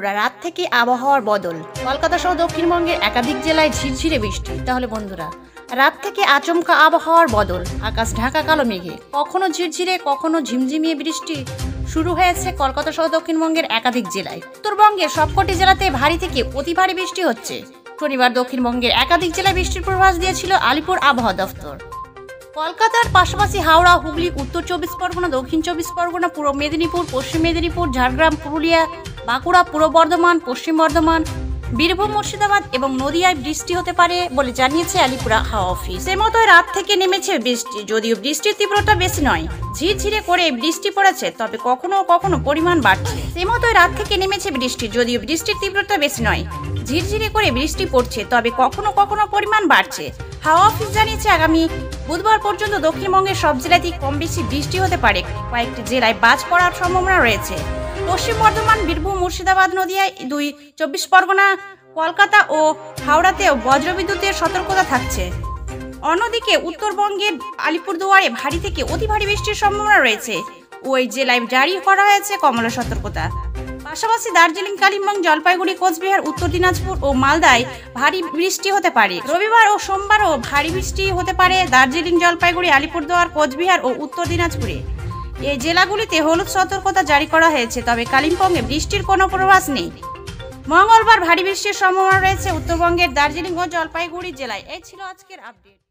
আলিপুরা রাত থেকে আবহাওয়ার বদল। কলকাতা সহ দক্ষিণবঙ্গের একাধিক জেলায় ঝিরঝিরে বৃষ্টি। তাহলে বন্ধুরা, রাত থেকে আচমকা আবহাওয়ার বদল, আকাশ ঢাকা কালো মেঘে, কখনো ঝিরঝিরে কখনো ঝিমঝিমিয়ে বৃষ্টি শুরু হয়েছে কলকাতা সহ দক্ষিণবঙ্গের একাধিক জেলায়। উত্তরবঙ্গের সবকটি জেলাতে ভারী থেকে অতি ভারী বৃষ্টি হচ্ছে। শনিবার দক্ষিণবঙ্গের একাধিক জেলায় বৃষ্টির পূর্বাভাস দিয়েছিল আলিপুর আবহাওয়া দফতর। কলকাতার পাশাপাশি হাওড়া, হুগলি, উত্তর চব্বিশ পরগনা, দক্ষিণ চব্বিশ পরগনা, পূর্ব মেদিনীপুর, পশ্চিম মেদিনীপুর, ঝাড়গ্রাম, পুরুলিয়া, বাঁকুড়া, পূর্ব বর্ধমান, পশ্চিম বর্ধমান, বীরভূম, মুর্শিদাবাদ এবং নদিয়ায় বৃষ্টি হতে পারে বলে জানিয়েছে আলিপুরা হাওয়া অফিস। সে মতোই রাত থেকে নেমেছে বৃষ্টি, যদিও বৃষ্টির তীব্রতা বেশি নয়। ঝিরঝিরে করে বৃষ্টি পড়েছে, তবে কখনো কখনো পরিমাণ বাড়ছে। সে মতোই রাত থেকে নেমেছে বৃষ্টি, যদিও বৃষ্টির তীব্রতা বেশি নয়। ঝিরঝিরে করে বৃষ্টি পড়ছে, তবে কখনো কখনো পরিমাণ বাড়ছে। হাওয়া অফিস জানিয়েছে আগামী বুধবার পর্যন্ত দক্ষিণবঙ্গের সব জেলাতেই কম বেশি বৃষ্টি হতে পারে। কয়েকটি জেলায় বাজ পড়ার সম্ভাবনা রয়েছে। পশ্চিম বর্ধমান, বীরভূম, মুর্শিদাবাদ, নদিয়ায়, দুই চব্বিশ পরগনা, কলকাতা ও হাওড়াতেও বজ্রবিদ্যুতের সতর্কতা থাকছে। অন্যদিকে উত্তরবঙ্গের আলিপুরদুয়ারে ভারী থেকে অতি ভারী বৃষ্টির সম্ভাবনা রয়েছে। ওই জেলায় জারি করা হয়েছে কমলা সতর্কতা। পাশাপাশি দার্জিলিং, কালিম্পং, জলপাইগুড়ি, কোচবিহার, উত্তর দিনাজপুর ও মালদায় ভারী বৃষ্টি হতে পারে। রবিবার ও সোমবারও ভারী বৃষ্টি হতে পারে দার্জিলিং, জলপাইগুড়ি, আলিপুরদুয়ার, কোচবিহার ও উত্তর দিনাজপুরে। এই জেলাগুলিতে হলুদ সতর্কতা জারি করা হয়েছে, তবে কালিম্পংয়ে বৃষ্টির কোনো পূর্বাভাস নেই। মঙ্গলবার ভারী বৃষ্টির সম্ভাবনা রয়েছে উত্তরবঙ্গের দার্জিলিং ও জলপাইগুড়ি জেলায়। এই ছিল আজকের আপডেট।